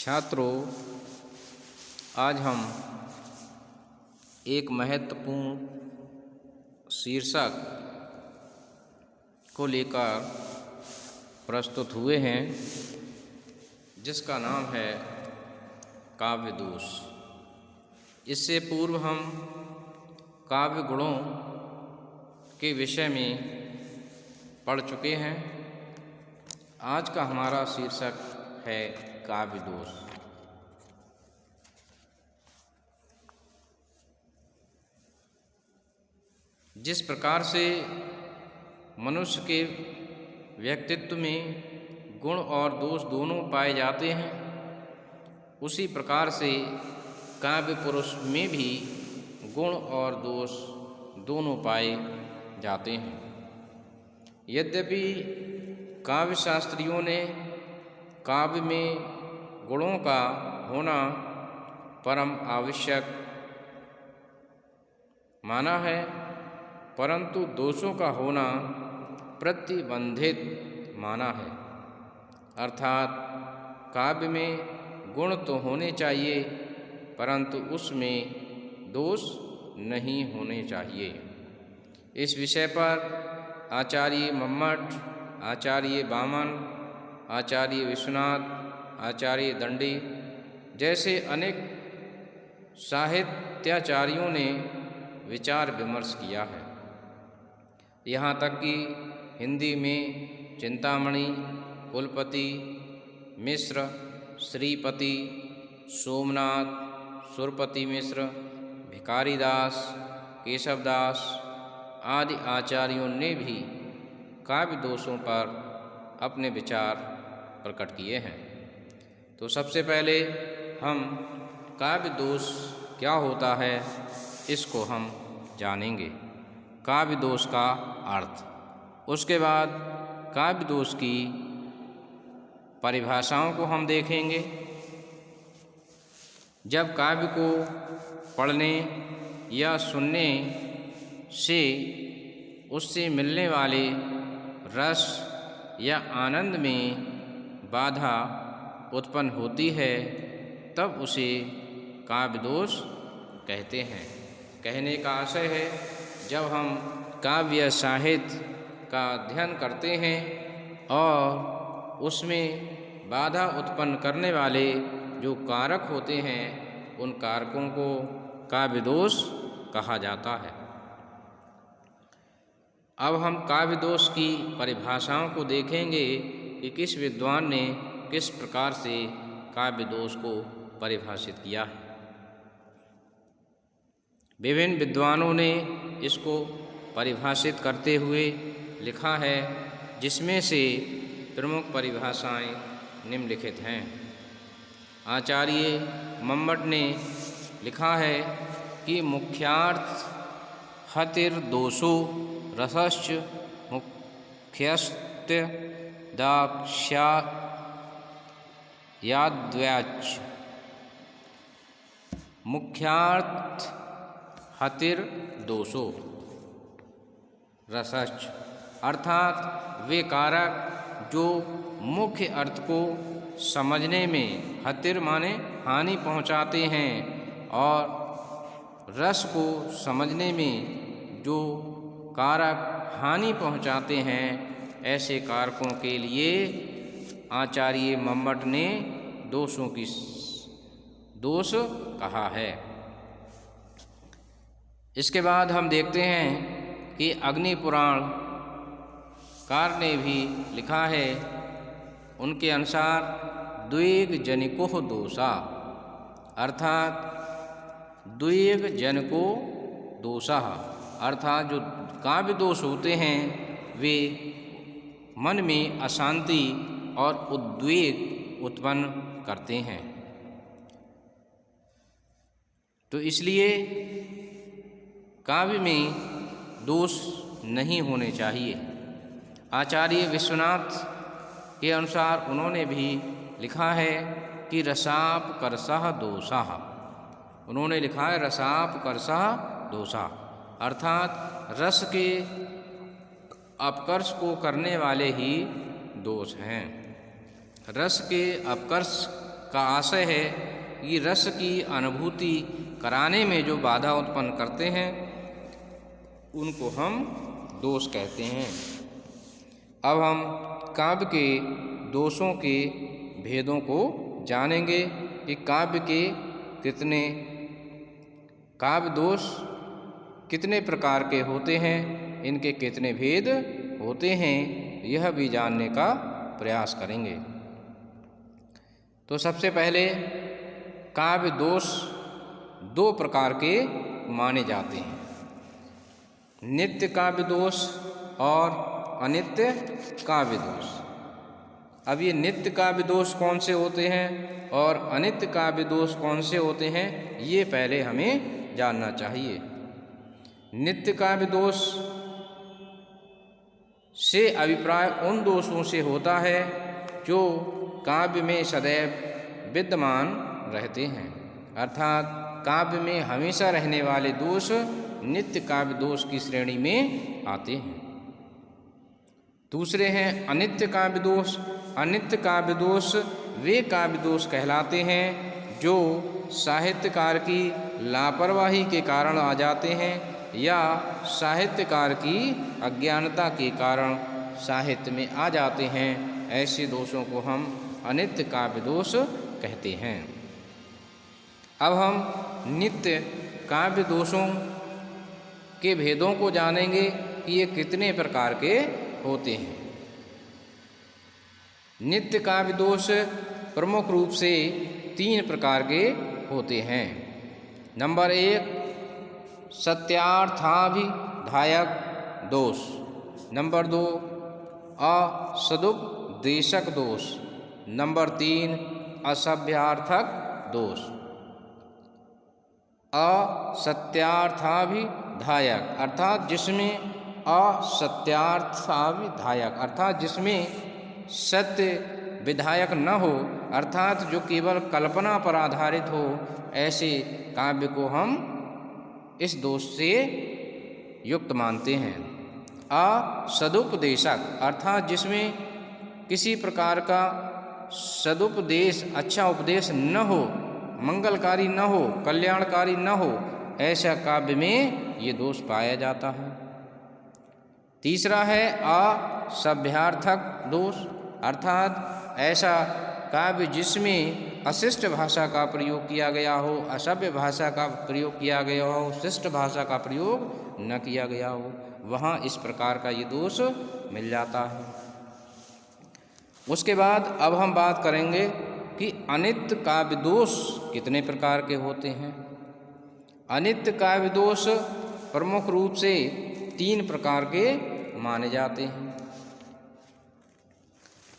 छात्रों, आज हम एक महत्वपूर्ण शीर्षक को लेकर प्रस्तुत हुए हैं, जिसका नाम है काव्य दोष। इससे पूर्व हम काव्य गुणों के विषय में पढ़ चुके हैं। आज का हमारा शीर्षक है काव्य दोष। जिस प्रकार से मनुष्य के व्यक्तित्व में गुण और दोष दोनों पाए जाते हैं, उसी प्रकार से काव्य पुरुष में भी गुण और दोष दोनों पाए जाते हैं। यद्यपि काव्य शास्त्रियों ने काव्य में गुणों का होना परम आवश्यक माना है, परंतु दोषों का होना प्रतिबंधित माना है। अर्थात काव्य में गुण तो होने चाहिए, परंतु उसमें दोष नहीं होने चाहिए। इस विषय पर आचार्य मम्मट, आचार्य वामन, आचार्य विश्वनाथ, आचार्य दंडी जैसे अनेक साहित्याचार्यों ने विचार विमर्श किया है। यहाँ तक कि हिंदी में चिंतामणि, कुलपति, मिश्र, श्रीपति, सोमनाथ, सुरपति मिश्र, भिखारीदास, केशवदास आदि आचार्यों ने भी काव्य दोषों पर अपने विचार प्रकट किए हैं। तो सबसे पहले हम काव्य दोष क्या होता है, इसको हम जानेंगे। काव्य दोष का अर्थ, उसके बाद काव्य दोष की परिभाषाओं को हम देखेंगे। जब काव्य को पढ़ने या सुनने से उससे मिलने वाले रस या आनंद में बाधा उत्पन्न होती है, तब उसे काव्य दोष कहते हैं। कहने का आशय है, जब हम काव्य साहित्य का अध्ययन करते हैं और उसमें बाधा उत्पन्न करने वाले जो कारक होते हैं, उन कारकों को काव्य दोष कहा जाता है। अब हम काव्य दोष की परिभाषाओं को देखेंगे कि किस विद्वान ने किस प्रकार से काव्य दोष को परिभाषित किया है। विभिन्न विद्वानों ने इसको परिभाषित करते हुए लिखा है, जिसमें से प्रमुख परिभाषाएं निम्नलिखित हैं। आचार्य मम्मट ने लिखा है कि मुख्यार्थ हतिर्दोषो रसश्च मुख्यस्य दाक्ष्यायाद्व्याच। मुख्यार्थ हतिर्दोषो रसश्च, अर्थात वे कारक जो मुख्य अर्थ को समझने में, हतिर माने हानि पहुँचाते हैं, और रस को समझने में जो कारक हानि पहुँचाते हैं, ऐसे कारकों के लिए आचार्य मम्मट ने दोषों की दोष कहा है। इसके बाद हम देखते हैं कि अग्नि पुराण कार ने भी लिखा है, उनके अनुसार द्विग जनिको दोषा, अर्थात द्विग जनको दोषा, अर्थात जो काव्य दोष होते हैं वे मन में अशांति और उद्वेग उत्पन्न करते हैं। तो इसलिए काव्य में दोष नहीं होने चाहिए। आचार्य विश्वनाथ के अनुसार उन्होंने भी लिखा है कि रसाप करसः दोषः, उन्होंने लिखा है रसाप करसः दोषः, अर्थात रस के अपकर्ष को करने वाले ही दोष हैं। रस के अपकर्ष का आशय है कि रस की अनुभूति कराने में जो बाधा उत्पन्न करते हैं उनको हम दोष कहते हैं। अब हम काव्य के दोषों के भेदों को जानेंगे कि काव्य दोष कितने प्रकार के होते हैं, इनके कितने भेद होते हैं, यह भी जानने का प्रयास करेंगे। तो सबसे पहले काव्य दोष दो प्रकार के माने जाते हैं, नित्य काव्य दोष और अनित्य काव्य दोष। अब ये नित्य काव्य दोष कौन से होते हैं और अनित्य काव्य दोष कौन से होते हैं, ये पहले हमें जानना चाहिए। नित्य काव्य दोष से अभिप्राय उन दोषों से होता है जो काव्य में सदैव विद्यमान रहते हैं, अर्थात काव्य में हमेशा रहने वाले दोष नित्य काव्य दोष की श्रेणी में आते हैं। दूसरे हैं अनित्य काव्य दोष। अनित्य काव्य दोष वे काव्य दोष कहलाते हैं जो साहित्यकार की लापरवाही के कारण आ जाते हैं या साहित्यकार की अज्ञानता के कारण साहित्य में आ जाते हैं। ऐसे दोषों को हम अनित्य काव्य दोष कहते हैं। अब हम नित्य काव्य दोषों के भेदों को जानेंगे कि ये कितने प्रकार के होते हैं। नित्य काव्य दोष प्रमुख रूप से 3 प्रकार के होते हैं। नंबर 1 सत्यार्थाभिधायक दोष। नंबर 2 असदुपदेशक दोष। नंबर 3 असभ्यार्थक दोष। असत्यार्थाभिधायक अर्थात जिसमें सत्य विधायक न हो, अर्थात जो केवल कल्पना पर आधारित हो, ऐसे काव्य को हम इस दोष से युक्त मानते हैं। असदुपदेशक अर्थात जिसमें किसी प्रकार का सदुपदेश, अच्छा उपदेश न हो, मंगलकारी न हो, कल्याणकारी न हो, ऐसा काव्य में ये दोष पाया जाता है। तीसरा है असभ्यार्थक दोष, अर्थात ऐसा काव्य जिसमें अशिष्ट भाषा का प्रयोग किया गया हो, असभ्य भाषा का प्रयोग किया गया हो, शिष्ट भाषा का प्रयोग न किया गया हो, वहाँ इस प्रकार का ये दोष मिल जाता है। उसके बाद अब हम बात करेंगे कि अनित्य काव्य दोष कितने प्रकार के होते हैं। अनित्य काव्य दोष प्रमुख रूप से 3 प्रकार के माने जाते हैं।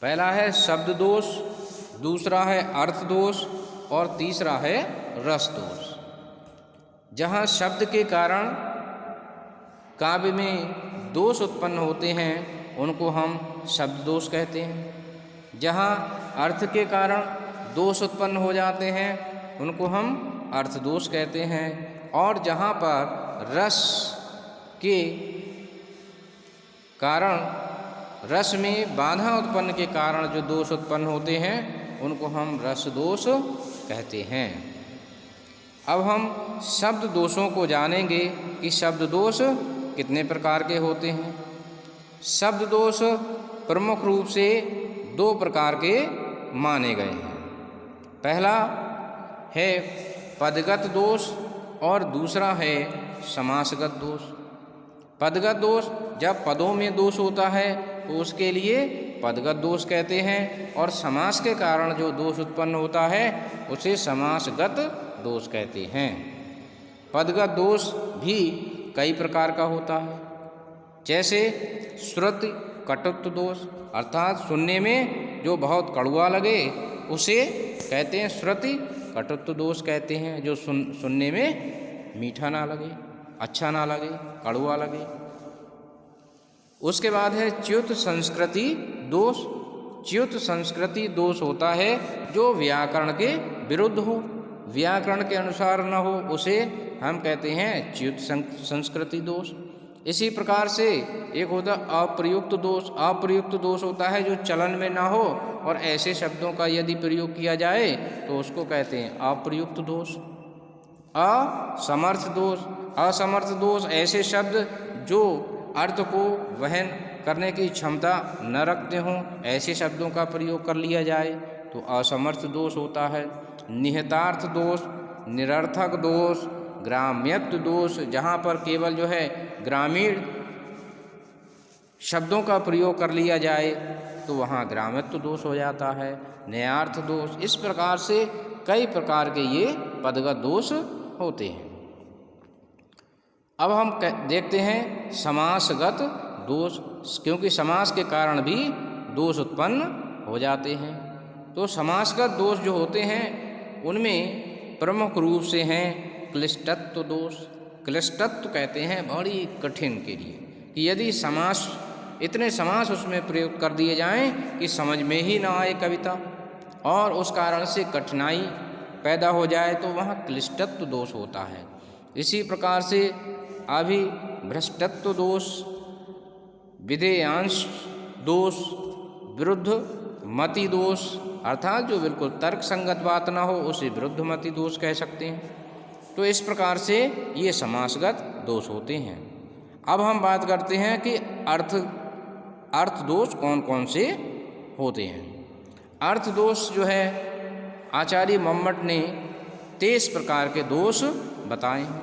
पहला है शब्द दोष, दूसरा है अर्थ दोष और तीसरा है रस दोष। जहाँ शब्द के कारण काव्य में दोष उत्पन्न होते हैं उनको हम शब्द दोष कहते हैं। जहाँ अर्थ के कारण दोष उत्पन्न हो जाते हैं उनको हम अर्थ दोष कहते हैं। और जहाँ पर रस के कारण, रस में बाधा उत्पन्न के कारण जो दोष उत्पन्न होते हैं उनको हम रस दोष कहते हैं। अब हम शब्द दोषों को जानेंगे कि शब्द दोष कितने प्रकार के होते हैं। शब्द दोष प्रमुख रूप से 2 प्रकार के माने गए हैं। पहला है पदगत दोष और दूसरा है समासगत दोष। पदगत दोष जब पदों में दोष होता है तो उसके लिए पदगत दोष कहते हैं, और समास के कारण जो दोष उत्पन्न होता है उसे समासगत दोष कहते हैं। पदगत दोष भी कई प्रकार का होता है, जैसे श्रुति कटुत्व दोष, अर्थात सुनने में जो बहुत कड़वा लगे उसे कहते हैं श्रुति कटुत्व दोष कहते हैं, जो सुनने में मीठा ना लगे, अच्छा ना लगे, कड़वा लगे। उसके बाद है च्युत संस्कृति दोष। च्युत संस्कृति दोष होता है जो व्याकरण के विरुद्ध हो, व्याकरण के अनुसार न हो, उसे हम कहते हैं च्युत संस्कृति दोष। इसी प्रकार से एक होता अप्रयुक्त दोष। अप्रयुक्त दोष होता है जो चलन में ना हो और ऐसे शब्दों का यदि प्रयोग किया जाए तो उसको कहते हैं अप्रयुक्त दोष। असमर्थ दोष। असमर्थ दोष ऐसे शब्द जो अर्थ को वहन करने की क्षमता न रखते हों, ऐसे शब्दों का प्रयोग कर लिया जाए तो असमर्थ दोष होता है। निहितार्थ दोष, निरर्थक दोष, ग्राम्यत्व दोष, जहाँ पर केवल जो है ग्रामीण शब्दों का प्रयोग कर लिया जाए तो वहाँ ग्राम्यत्व दोष हो जाता है। न्यायार्थ दोष। इस प्रकार से कई प्रकार के ये पदगत दोष होते हैं। अब हम देखते हैं समासगत दोष, क्योंकि समास के कारण भी दोष उत्पन्न हो जाते हैं। तो समासगत दोष जो होते हैं उनमें प्रमुख रूप से हैं क्लिष्टत्व दोष। क्लिष्टत्व कहते हैं बड़ी कठिन के लिए, कि यदि समास इतने समास उसमें प्रयोग कर दिए जाएं कि समझ में ही ना आए कविता और उस कारण से कठिनाई पैदा हो जाए तो वहाँ क्लिष्टत्व दोष होता है। इसी प्रकार से अभिभ्रष्टत्व दोष, विधेयांश दोष, विरुद्ध मति दोष, अर्थात जो बिल्कुल तर्क संगत बात ना हो उसे विरुद्ध मति दोष कह सकते हैं। तो इस प्रकार से ये समासगत दोष होते हैं। अब हम बात करते हैं कि अर्थ दोष कौन कौन से होते हैं। अर्थ दोष जो है आचार्य मम्मट ने 23 प्रकार के दोष बताए हैं,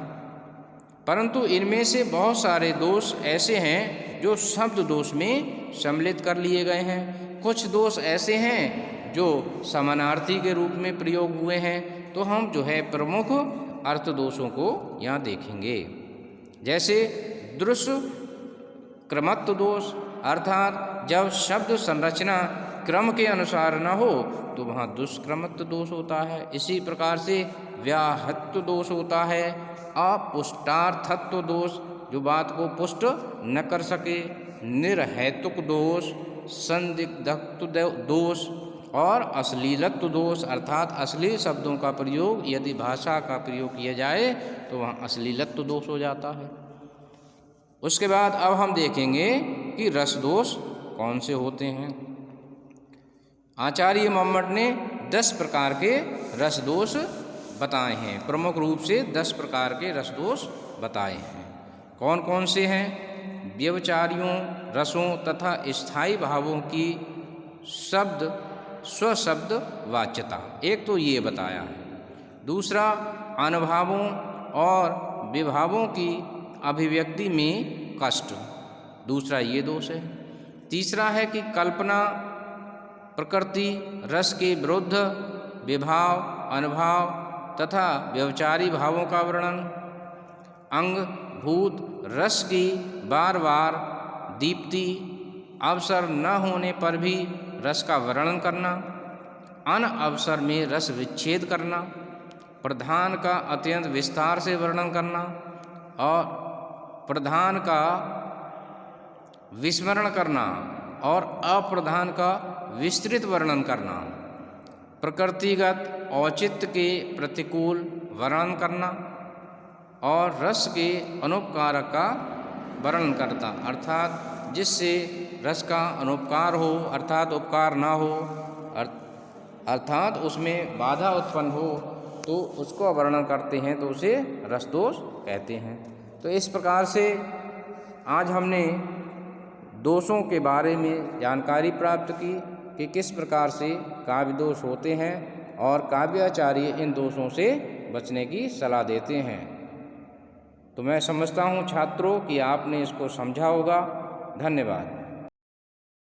परंतु इनमें से बहुत सारे दोष ऐसे हैं जो शब्द दोष में सम्मिलित कर लिए गए हैं। कुछ दोष ऐसे हैं जो समानार्थी के रूप में प्रयोग हुए हैं। तो हम जो है प्रमुख अर्थ दोषों को यहाँ देखेंगे। जैसे दृश्य क्रमत्व दोष, अर्थात जब शब्द संरचना क्रम के अनुसार न हो तो वहाँ दुष्क्रमत्व दोष होता है। इसी प्रकार से व्याहत्व दोष होता है। अपुष्टार्थत्व दोष, जो बात को पुष्ट न कर सके। निर्हेतुक दोष, संदिग्धत्व दोष और अश्लीलत्व दोष, अर्थात अश्लील शब्दों का प्रयोग यदि भाषा का प्रयोग किया जाए तो वहाँ अश्लीलत्व दोष हो जाता है। उसके बाद अब हम देखेंगे कि रस दोष कौन से होते हैं। आचार्य मम्मट ने 10 प्रकार के रस दोष बताए हैं। प्रमुख रूप से 10 प्रकार के रस दोष बताए हैं। कौन कौन से हैं? व्यभिचारियों रसों तथा स्थायी भावों की शब्द स्वशब्द वाच्यता, एक तो ये बताया है। दूसरा, अनुभावों और विभावों की अभिव्यक्ति में कष्ट, दूसरा ये दोष है। तीसरा है कि कल्पना प्रकृति रस के विरुद्ध विभाव, अनुभाव तथा व्यभिचारी भावों का वर्णन। अंग भूत रस की बार बार दीप्ति, अवसर न होने पर भी रस का वर्णन करना, अन अवसर में रस विच्छेद करना, प्रधान का अत्यंत विस्तार से वर्णन करना और प्रधान का विस्मरण करना और अप्रधान का विस्तृत वर्णन करना, प्रकृतिगत औचित्य के प्रतिकूल वर्णन करना और रस के अनुपकारक का वर्णन करता, अर्थात जिससे रस का अनुपकार हो, अर्थात उपकार ना हो, अर्थात उसमें बाधा उत्पन्न हो तो उसको वर्णन करते हैं तो उसे रस दोष कहते हैं। तो इस प्रकार से आज हमने दोषों के बारे में जानकारी प्राप्त की कि किस प्रकार से काव्य दोष होते हैं और काव्याचार्य इन दोषों से बचने की सलाह देते हैं। तो मैं समझता हूँ छात्रों कि आपने इसको समझा होगा। धन्यवाद।